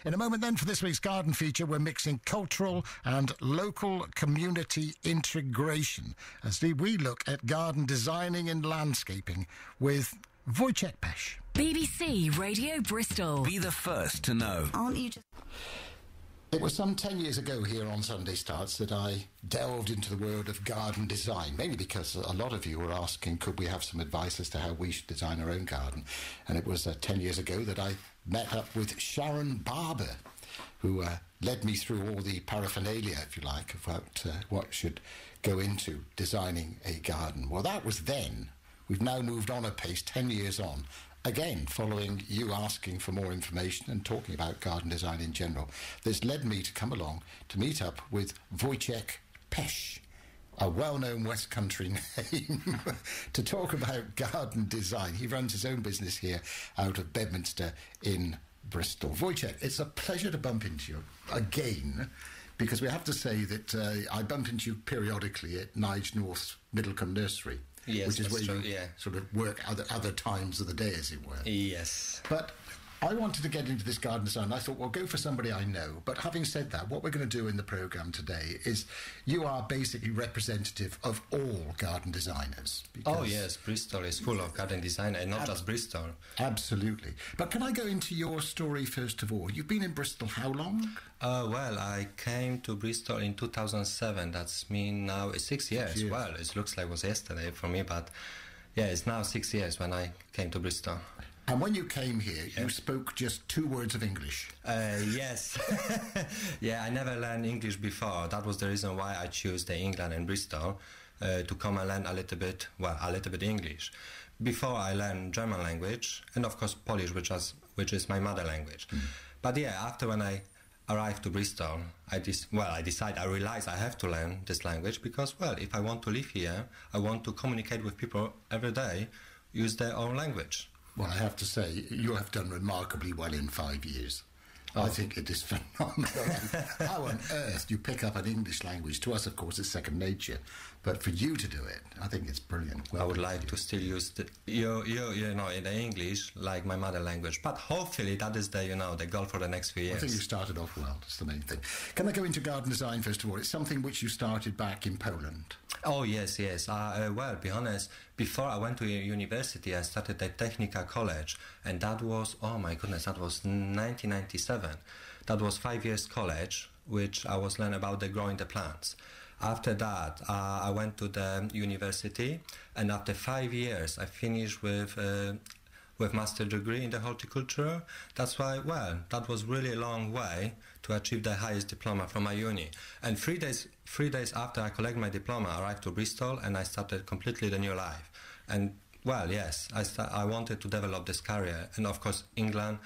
In a moment then, for this week's garden feature, we're mixing cultural and local community integration as we look at garden designing and landscaping with Wojciech Pesh. BBC Radio Bristol. Be the first to know. Aren't you just... It was some 10 years ago here on Sunday Starts that I delved into the world of garden design, mainly because a lot of you were asking, could we have some advice as to how we should design our own garden? And it was 10 years ago that I met up with Sharon Barber, who led me through all the paraphernalia, if you like, about what should go into designing a garden. Well, that was then. We've now moved on a pace, 10 years on. Again, following you asking for more information and talking about garden design in general, this led me to come along to meet up with Wojciech Pesh, a well-known West Country name, to talk about garden design. He runs his own business here out of Bedminster in Bristol. Wojciech, it's a pleasure to bump into you again, because we have to say that I bump into you periodically at Nige North's Middlecombe Nursery. Yes, which is where true, you sort of work other times of the day, as it were. Yes. But I wanted to get into this garden design. I thought, well, go for somebody I know. But having said that, what we're going to do in the programme today is you are basically representative of all garden designers. Oh, yes, Bristol is full of garden design, and not just Bristol. Absolutely. But can I go into your story first of all? You've been in Bristol how long? Well, I came to Bristol in 2007. That's mean now it's 6 years. 6 years. Well, it looks like it was yesterday for me, but yeah, it's now 6 years when I came to Bristol. And when you came here, you spoke just 2 words of English. Yes. Yeah, I never learned English before. That was the reason why I chose the England and Bristol to come and learn a little bit English. Before I learned German language and of course Polish, which is my mother language. But yeah, after when I arrived to Bristol, I realized I have to learn this language because, well, if I want to live here, I want to communicate with people every day, use their own language. Well, I have to say, you have done remarkably well in 5 years. I think it is phenomenal. How on earth do you pick up an English language? To us, of course, it's second nature. But for you to do it, I think it's brilliant. I would like to still use in the English like my mother language. But hopefully that is the goal for the next few years. I think you started off well. That's the main thing. Can I go into garden design first of all? It's something which you started back in Poland. Oh, yes. Well, be honest, before I went to university, I started at technical college. And that was, oh my goodness, that was 1997. That was 5 years college, which I was learning about growing the plants. After that, I went to the university, and after 5 years, I finished with master degree in the horticulture. That's why, well, that was really a long way to achieve the highest diploma from my uni. And 3 days after I collected my diploma, I arrived to Bristol, and I started completely the new life. And well, yes, I wanted to develop this career, and of course, England.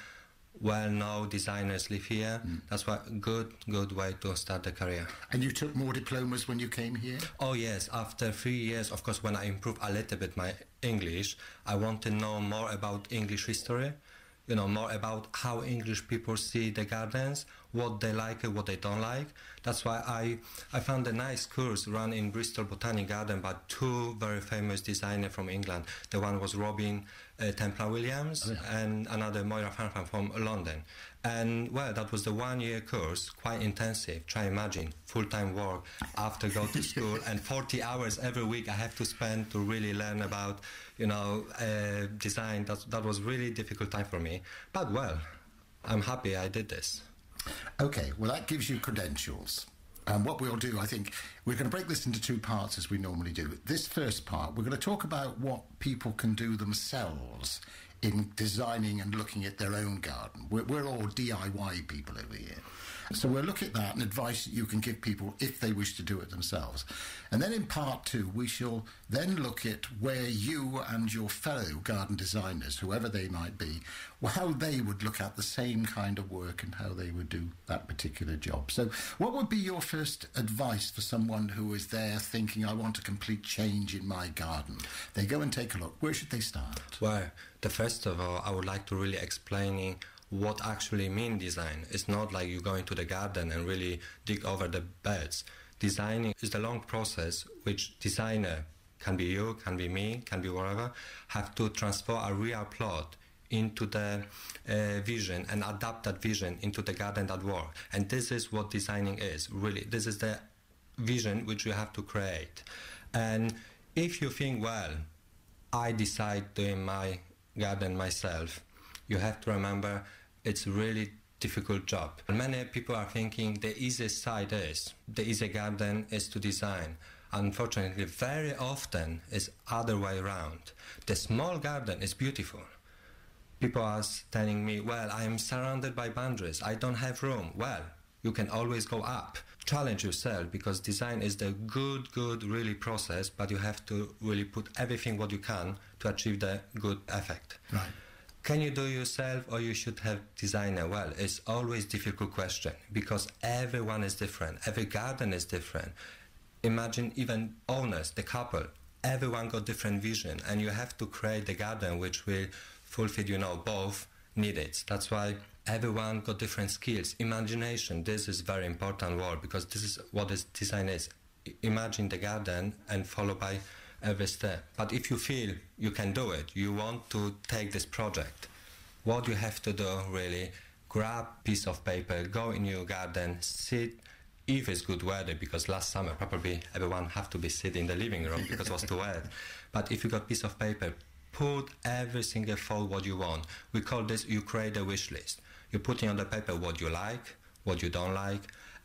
Well-known designers live here. That's why good way to start the career. And you took more diplomas when you came here? Oh yes, after 3 years, of course, when I improved a little bit my English, I want to know more about English history, more about how English people see the gardens, what they like and what they don't like. That's why I found a nice course run in Bristol Botanic Garden by 2 very famous designers from England. The one was Robin Templar Williams and another Moira Farnham from London. And well, that was the 1 year course, quite intensive. Try imagine, full-time work after go to school and 40 hours every week I have to spend to really learn about, design. That was really difficult time for me. But well, I'm happy I did this. Okay, well that gives you credentials. And what we'll do, I think, we're going to break this into 2 parts as we normally do. This first part, we're going to talk about what people can do themselves in designing and looking at their own garden. We're all DIY people over here. So we'll look at that and advice that you can give people if they wish to do it themselves. And then in part 2, we shall then look at where you and your fellow garden designers, whoever they might be, how they would look at the same kind of work and how they would do that particular job. So what would be your first advice for someone who is there thinking, I want a complete change in my garden? They go and take a look. Where should they start? Well, first of all, I would like to really explaining what actually mean design. It's not like you go into the garden and really dig over the beds. Designing is the long process which designer, can be you, can be me, can be whatever, have to transfer a real plot into the vision and adapt that vision into the garden that work. And this is what designing is, really. This is the vision which you have to create. And if you think, well, I decide doing my garden myself, you have to remember it's really difficult job. Many people are thinking the easiest side is, the easy garden is to design. Unfortunately, very often it's other way around. The small garden is beautiful. People are telling me, well, I am surrounded by boundaries, I don't have room. Well, you can always go up. Challenge yourself, because design is the good really process, but you have to really put everything what you can to achieve the good effect. Right. Can you do yourself, or you should have designer? Well, it's always difficult question, because everyone is different. Every garden is different. Imagine even owners, the couple, everyone got different vision, and you have to create the garden which will fulfill, both needs. That's why everyone got different skills. Imagination, this is very important word, because this is what this design is. Imagine the garden and follow by every step. But if you feel you can do it, you want to take this project, what you have to do really, grab piece of paper, go in your garden, sit, if it's good weather, because last summer probably everyone have to be sitting in the living room because it was too wet. But if you got piece of paper, put every single thought what you want. We call this, you create a wish list. You're putting on the paper what you like, what you don't like,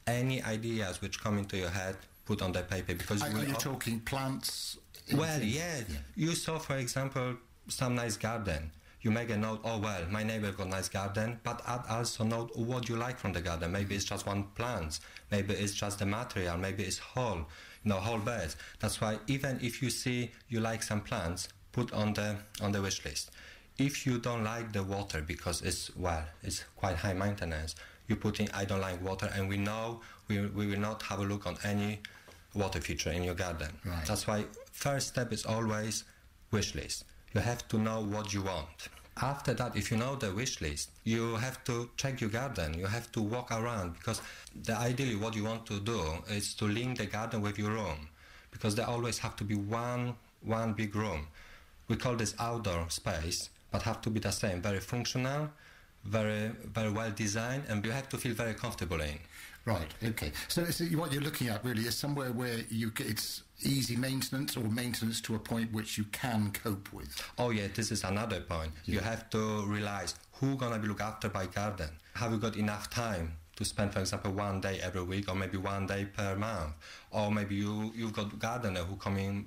any ideas which come into your head, put on the paper. Because are you talking plants? Well, yeah. You saw, for example, some nice garden. You make a note, oh, well, my neighbor got nice garden, but add also note what you like from the garden. Maybe it's just one plant. Maybe it's just the material. Maybe it's whole beds. That's why even if you see you like some plants, put on the wish list. If you don't like the water, because it's quite high maintenance, you put in, I don't like water, and we know we will not have a look on any water feature in your garden. Right. That's why first step is always wish list. You have to know what you want. After that, if you know the wish list, you have to check your garden. You have to walk around, because ideally what you want to do is to link the garden with your room, because there always have to be one big room. We call this outdoor space, but have to be the same, very functional, very very well designed, and you have to feel very comfortable in. Right, okay. So what you're looking at really is somewhere where it's easy maintenance, or maintenance to a point which you can cope with. Oh yeah, this is another point. Yeah. You have to realize who's going to be looked after by garden. Have you got enough time to spend, for example, 1 day every week, or maybe 1 day per month? Or maybe you've got gardener who come in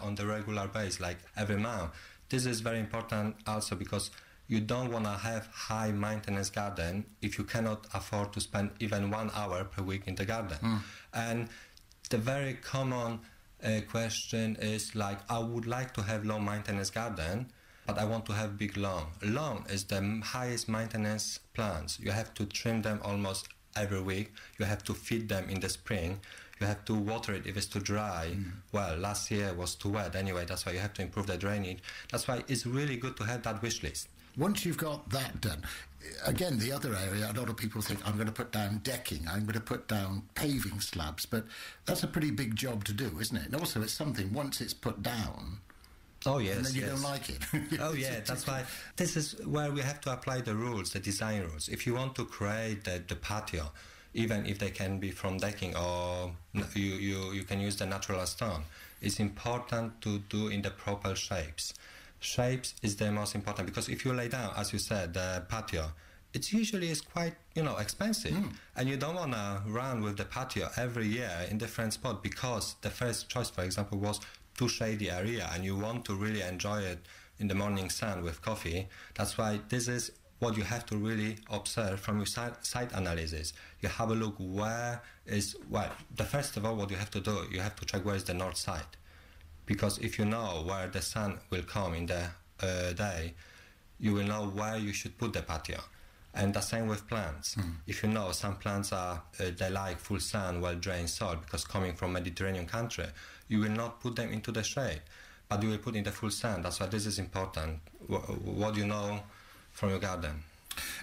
on the regular basis, like every month. This is very important also, because you don't want to have high maintenance garden if you cannot afford to spend even 1 hour per week in the garden. And the very common question is like, I would like to have low maintenance garden, but I want to have big lawn. Lawn is the highest maintenance plants. You have to trim them almost every week. You have to feed them in the spring. You have to water it if it's too dry. Well, last year was too wet anyway. That's why you have to improve the drainage. That's why it's really good to have that wish list. Once you've got that done, again, the other area, a lot of people think, I'm going to put down decking, I'm going to put down paving slabs, but that's a pretty big job to do, isn't it? And also it's something, once it's put down, oh yes, and then you don't like it. Oh yeah, that's why this is where we have to apply the rules, the design rules. If you want to create the patio, even if they can be from decking, or you can use the natural stone, it's important to do in the proper shapes. Shapes is the most important, because if you lay down, as you said, the patio, it usually is quite expensive, and you don't want to run with the patio every year in different spot, because the first choice, for example, was too shady area, and you want to really enjoy it in the morning sun with coffee. That's why this is what you have to really observe from your site analysis. You have a look where is, the first of all, what you have to do, you have to check where is the north side. Because if you know where the sun will come in the day, you will know where you should put the patio. And the same with plants. If you know some plants they like full sun, well-drained soil, because coming from Mediterranean country, you will not put them into the shade, but you will put in the full sun. That's why this is important, what you know from your garden.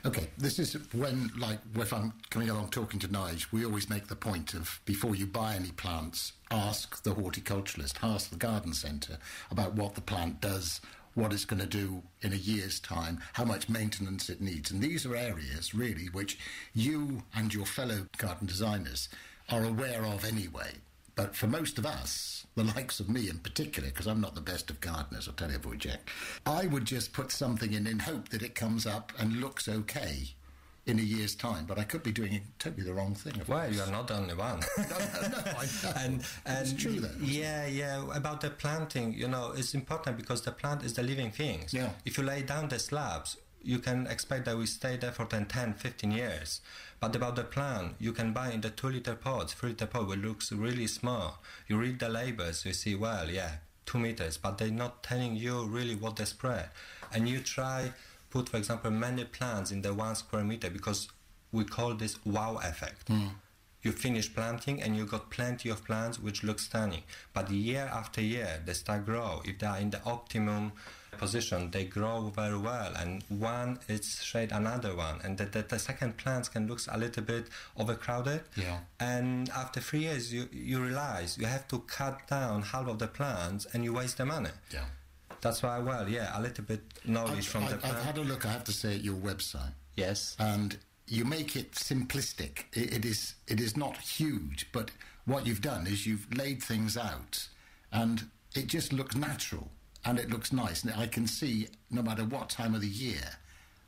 Okay, this is when, if I'm coming along talking to Nige, we always make the point of, before you buy any plants, ask the horticulturalist, ask the garden centre about what the plant does, what it's going to do in a year's time, how much maintenance it needs. And these are areas, really, which you and your fellow garden designers are aware of anyway. But for most of us, the likes of me in particular, because I'm not the best of gardeners, I'll tell you, Wojciech, I would just put something in hope that it comes up and looks okay in a year's time, but I could be doing totally the wrong thing. Well, you're not the only one. No, I know. And it's true, though. Yeah. About the planting, it's important because the plant is the living thing. Yeah. If you lay down the slabs, you can expect that we stay there for 10, 15 years. But about the plant, you can buy in the 2-liter pots, 3-liter pot, which looks really small. You read the labels, you see, 2 meters, but they're not telling you really what they spread. And you try put, for example, many plants in the 1 square meter because we call this wow effect. You finish planting and you got plenty of plants which look stunning. But year after year, they start grow. If they are in the optimum position, they grow very well. And one is shade another one. And the second plants can look a little bit overcrowded. Yeah. And after 3 years, you realize you have to cut down half of the plants and you waste the money. Yeah. That's why, a little bit knowledge from the plant. I've had a look, I have to say, at your website. Yes. And you make it simplistic. It is not huge, but what you've done is you've laid things out and it just looks natural and it looks nice. And I can see, no matter what time of the year,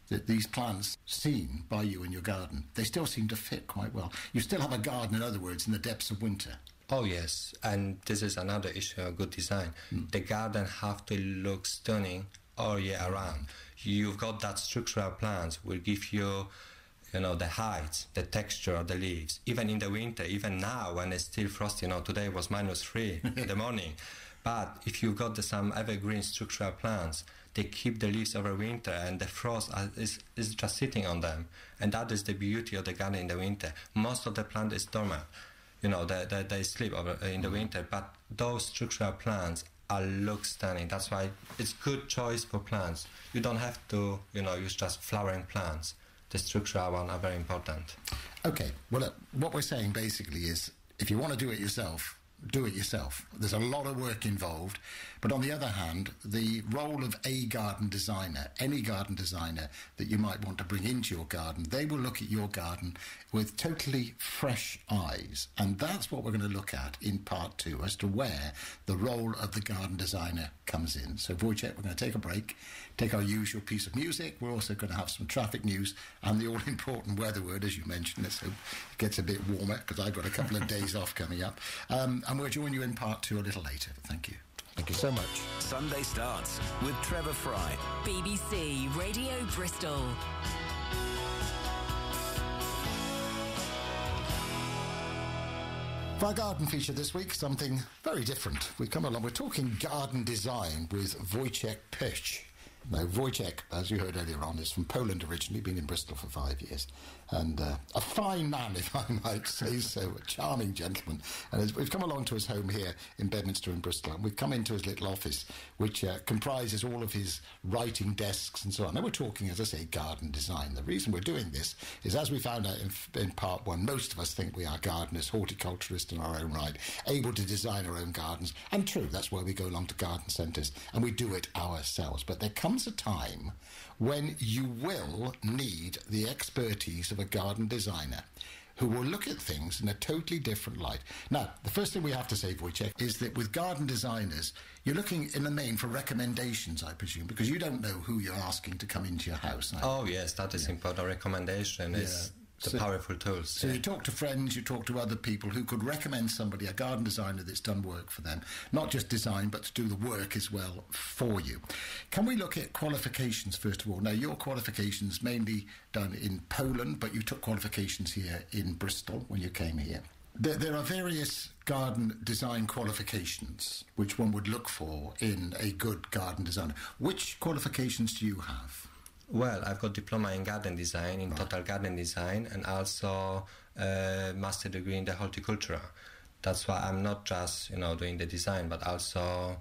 that these plants seen by you in your garden, they still seem to fit quite well. You still have a garden, in other words, in the depths of winter. Oh, yes. And this is another issue of good design. The garden have to look stunning all year around. You've got that structural plants will give you, the height, the texture of the leaves. Even in the winter, even now when it's still frosty, today was -3 in the morning. But if you've got some evergreen structural plants, they keep the leaves over winter and the frost is just sitting on them. And that is the beauty of the garden in the winter. Most of the plant is dormant. They sleep in the winter, but those structural plants look stunning. That's why it's good choice for plants. You don't have to, use just flowering plants. The structural ones are very important. Okay, well, what we're saying basically is if you want to do it yourself, do it yourself. There's a lot of work involved. But on the other hand, the role of a garden designer, any garden designer that you might want to bring into your garden, they will look at your garden with totally fresh eyes. And that's what we're going to look at in part 2, as to where the role of the garden designer comes in. So, Wojciech, we're going to take a break, take our usual piece of music. We're also going to have some traffic news and the all-important weather word, as you mentioned. Let's hope it gets a bit warmer, because I've got a couple of days off coming up. And we'll join you in part 2 a little later. Thank you. Thank you so much. Sunday Starts with Trevor Fry. BBC Radio Bristol. For our garden feature this week, something very different. We're talking garden design with Wojciech Pysz. Now, Wojciech, as you heard earlier on, is from Poland originally, been in Bristol for 5 years, and a fine man, if I might say so, a charming gentleman. And we've come along to his home here in Bedminster in Bristol, and we've come into his little office, which comprises all of his writing desks and so on. Now, we're talking, as I say, garden design. The reason we're doing this is, as we found out in part 1, most of us think we are gardeners, horticulturists in our own right, able to design our own gardens. And true, that's why we go along to garden centres, and we do it ourselves. But there comes a time when you will need the expertise of a garden designer who will look at things in a totally different light. Now, the first thing we have to say, Wojciech, is that with garden designers, you're looking in the main for recommendations, I presume, because you don't know who you're asking to come into your house. Oh, yes, that is important. Recommendation is the powerful tools. So you talk to friends, you talk to other people who could recommend somebody, a garden designer that's done work for them, not just design, but to do the work as well for you. Can we look at qualifications first of all? Now, your qualifications mainly done in Poland, but you took qualifications here in Bristol when you came here. There are various garden design qualifications which one would look for in a good garden designer. Which qualifications do you have? Well, I've got diploma in garden design, in total garden design, and also a master degree in the horticulture. That's why I'm not just, doing the design, but also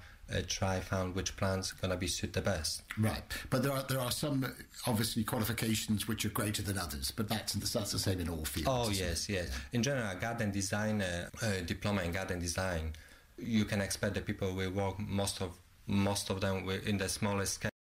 found which plants gonna be suit the best. Right, but there are some obviously qualifications which are greater than others, but that's the same in all fields. Oh yes. In general, garden design, diploma in garden design, you can expect that people will work most of most of them were in the smallest scale.